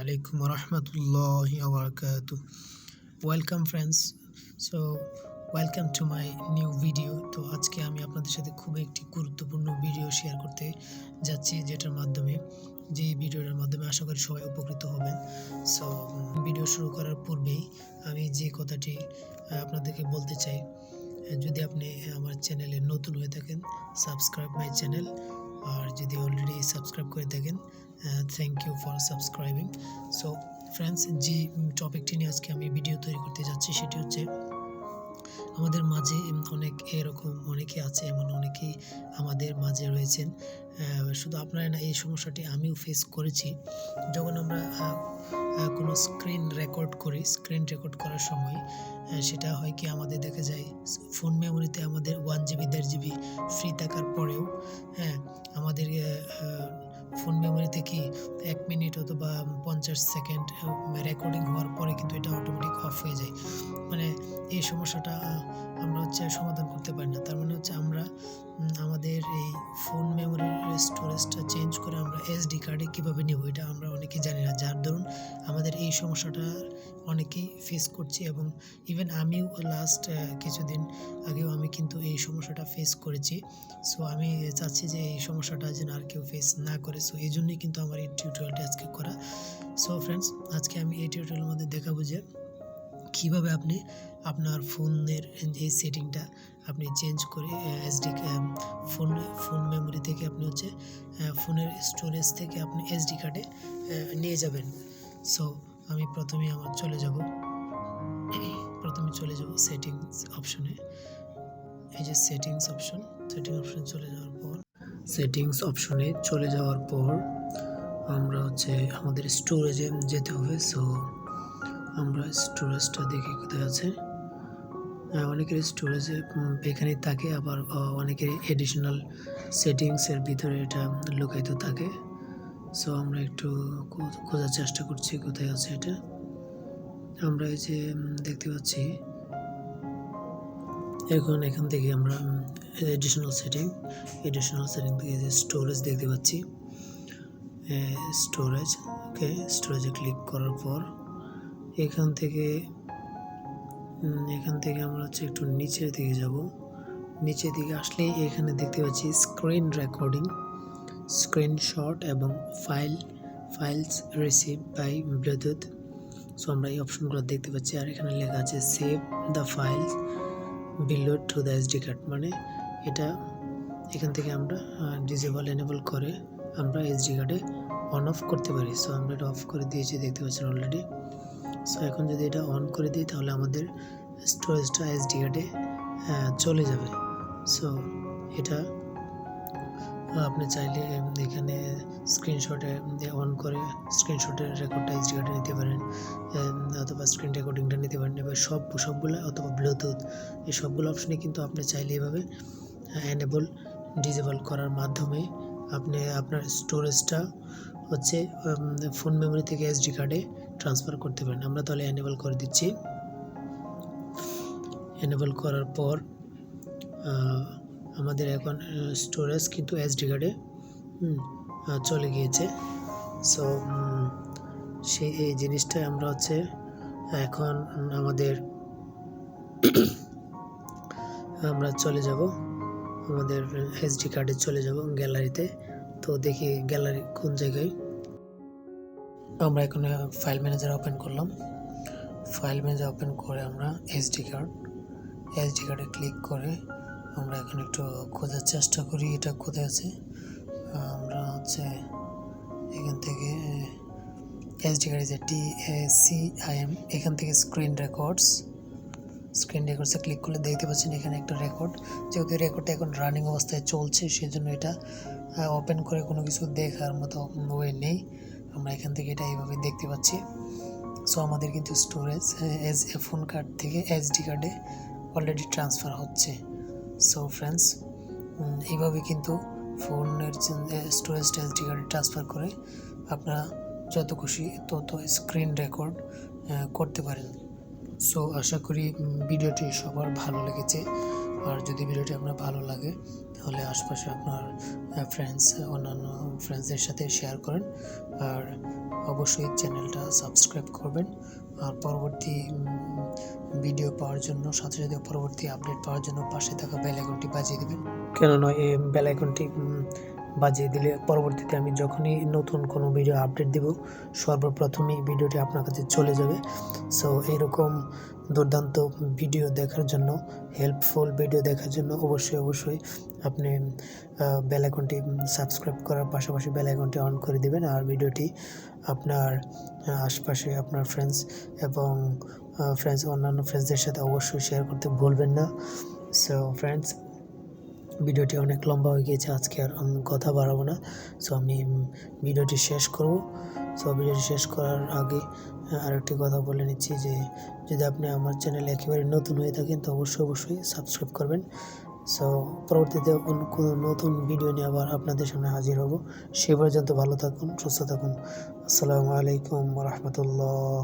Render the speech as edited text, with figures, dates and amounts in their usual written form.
Assalamualikum warahmatullahi wabarakatuh. Welcome friends. So welcome to my new video. তো আজকে আমি আপনাদের সাথে খুব একটি গুরুত্বপূর্ণ ভিডিও শেয়ার করতে যাচ্ছি, যেটার মাধ্যমে ভিডিওটার মাধ্যমে আশা করি সবাই উপকৃত হবেন। সো ভিডিও শুরু করার পূর্বেই আমি যে কথাটি আপনাদেরকে বলতে চাই, যদি আপনি আমার চ্যানেলে নতুন হয়ে থাকেন, সাবস্ক্রাইব মাই চ্যানেল, আর যদি অলরেডি সাবস্ক্রাইব করে থাকেন, thank you for subscribing. So friends, যে টপিকটি নিয়ে আজকে আমি ভিডিও তৈরি করতে যাচ্ছি সেটি হচ্ছে, আমাদের মাঝে অনেকে আছে, এমন অনেকেই আমাদের মাঝে রয়েছেন। শুধু আপনারা না, এই সমস্যাটি আমিও ফেস করেছি। যখন আমরা কোনো স্ক্রিন রেকর্ড করার সময় সেটা হয় কি, আমাদের দেখা যায় ফোন মেমোরিতে আমাদের 1 GB 1.5 GB ফ্রি থাকার পরেও আমাদের ফোন মেমোরিতে কি 1 মিনিট অথবা 50 সেকেন্ড রেকর্ডিং হওয়ার পরে কিন্তু এটা অটোমেটিক অফ হয়ে যায়। মানে এই সমস্যাটা আমরা সমাধান করতে পারি না। তার মানে আমরা আমাদের এই ফোন মেমোরির স্টোরেজটা চেঞ্জ করে আমরা SD কার্ডে কীভাবে নেব, এটা আমরা অনেকেই জানি না, যার দরুন আমাদের এই সমস্যাটা অনেকেই ফেস করছি। এবং ইভেন আমিও লাস্ট কিছুদিন আগেও আমি কিন্তু এই সমস্যাটা ফেস করেছি। সো আমি চাচ্ছি যে এই সমস্যাটা যেন আর কেউ ফেস না করে। সো এই জন্যই কিন্তু আমার এই টিউটোরিয়ালটা আজকে করা। সো ফ্রেন্ডস, আজকে আমি এই টিউটোরিয়ালের মধ্যে দেখাবো যে কীভাবে আপনি আপনার ফোনের এই সেটিংটা আপনি চেঞ্জ করে ফোন মেমোরি থেকে আপনি ফোনের স্টোরেজ থেকে আপনি SD কার্ডে নিয়ে যাবেন। সো আমি প্রথমে চলে যাব সেটিংস অপশনে। এই যে সেটিংস অপশনে চলে যাওয়ার পর আমরা আমাদের স্টোরেজে যেতে হবে। সো আমরা স্টোরেজটা দেখি কোথায় আছে। অনেকের স্টোরেজে এখানেই থাকে, আবার অনেকের এডিশনাল সেটিংসের ভিতরে এটা লুকায়িত থাকে। সো আমরা একটু খোঁজার চেষ্টা করছি কোথায় আছে এটা। আমরা এই যে দেখতে পাচ্ছি, এখান থেকে আমরা এডিশনাল সেটিং থেকে যে স্টোরেজ দেখতে পাচ্ছি, স্টোরেজে ক্লিক করার পর এখান থেকে আমরা একটু নিচের দিকে যাব। নিচের দিকে আসলে এখানে দেখতে পাচ্ছি স্ক্রিন রেকর্ডিং, স্ক্রিনশট এবং files receive by Bluetooth. So আমরা এই অপশনগুলো দেখতে পাচ্ছি। আর এখানে লেখা আছে save the files below to the SD card. মানে এটা এখান থেকে আমরা এনেবল করে আমরা SD কার্ডে অন অফ করতে পারি। সো আমরা এটা অফ করে দিয়েছি, দেখতে পাচ্ছেন অলরেডি। সো এখন যদি এটা অন করে দিই তাহলে আমাদের স্টোরেজটা SD কার্ডে চলে যাবে। সো এটা আপনি চাইলে এখানে স্ক্রিনশটে অন করে স্ক্রিনশটের রেকর্ডটা SD কার্ডে নিতে পারেন, অথবা স্ক্রিন রেকর্ডিংটা নিতে পারেন। এবার সবগুলো অথবা ব্লুটুথ, এই সবগুলো অপশনে কিন্তু আপনি চাইলে এভাবে ডিসেবল করার মাধ্যমে আপনি আপনার স্টোরেজটা ফোন মেমোরি থেকে SD কার্ডে ট্রান্সফার করতে পারেন। আমরা তাহলে এনেবল করে দিচ্ছি। এনেবল করার পর আমাদের এখন স্টোরেজ কিন্তু SD কার্ডে চলে গিয়েছে। সো এই জিনিসটা আমরা এখন আমরা চলে যাব আমাদের SD কার্ডে চলে যাব গ্যালারিতে। তো দেখি গ্যালারি কোন জায়গায়। আমরা এখন ফাইল ম্যানেজার ওপেন করলাম। ফাইল ম্যানেজার ওপেন করে আমরা SD কার্ডে ক্লিক করে আমরা এখন একটু খোঁজার চেষ্টা করি এটা কোথায় আছে। আমরা এখান থেকে SD কার্ডে যে TACIM, এখান থেকে স্ক্রিন রেকর্ডসে ক্লিক করলে দেখতে পাচ্ছেন এখানে একটা রেকর্ড। যেহেতু রেকর্ডটা এখন রানিং অবস্থায় চলছে, সেজন্য এটা ওপেন করে কোনো কিছু দেখার মতো ওয়ে নেই। আমরা এখান থেকে এটা এইভাবে দেখতে পাচ্ছি। সো আমাদের কিন্তু স্টোরেজ ফোন কার্ড থেকে SD কার্ডে অলরেডি ট্রান্সফার হচ্ছে। সো ফ্রেন্ডস, এইভাবে কিন্তু ফোনের স্টোরেজটা SD কার্ডে ট্রান্সফার করে আপনারা যত খুশি তত স্ক্রিন রেকর্ড করতে পারেন। সো আশা করি ভিডিওটি সবার ভালো লেগেছে। আর যদি ভিডিওটি আপনার ভালো লাগে তাহলে আশপাশে আপনার অন্যান্য ফ্রেন্ডসদের সাথে শেয়ার করেন। আর অবশ্যই চ্যানেলটা সাবস্ক্রাইব করবেন। আর পরবর্তী ভিডিও পাওয়ার জন্য, সাথে সাথে পরবর্তী আপডেট পাওয়ার জন্য পাশে থাকা বেল আইকনটি বাজিয়ে দেবেন। কেননা এই বেল আইকনটি বাজিয়ে দিলে পরবর্তীতে আমি যখনই নতুন কোনো ভিডিও আপডেট দেব, সর্বপ্রথমে ভিডিওটি আপনার কাছে চলে যাবে। সো এইরকম দুর্দান্ত ভিডিও দেখার জন্য, হেল্পফুল ভিডিও দেখার জন্য অবশ্যই আপনি বেল আইকনটি সাবস্ক্রাইব করার পাশাপাশি বেল আইকনটি অন করে দেবেন। আর ভিডিওটি আপনার আশপাশে আপনার ফ্রেন্ডস এবং অন্যান্য ফ্রেন্ডসদের সাথে অবশ্যই শেয়ার করতে ভুলবেন না। সো ফ্রেন্ডস, ভিডিওটি অনেক লম্বা হয়ে গিয়েছে, আজকে আর কথা বাড়াবো না। সো আমি ভিডিওটি শেষ করব। সো ভিডিওটি শেষ করার আগে আরেকটি কথা বলে নিচ্ছি যে যদি আপনি আমার চ্যানেলে একেবারে নতুন হয়ে থাকেন তো অবশ্যই সাবস্ক্রাইব করবেন। সো পরবর্তীতে কোনো নতুন ভিডিও নিয়ে আবার আপনাদের সামনে হাজির হব। সে পর্যন্ত ভালো থাকুন, সুস্থ থাকুন। আসসালামু আলাইকুম ওয়া রাহমাতুল্লাহ।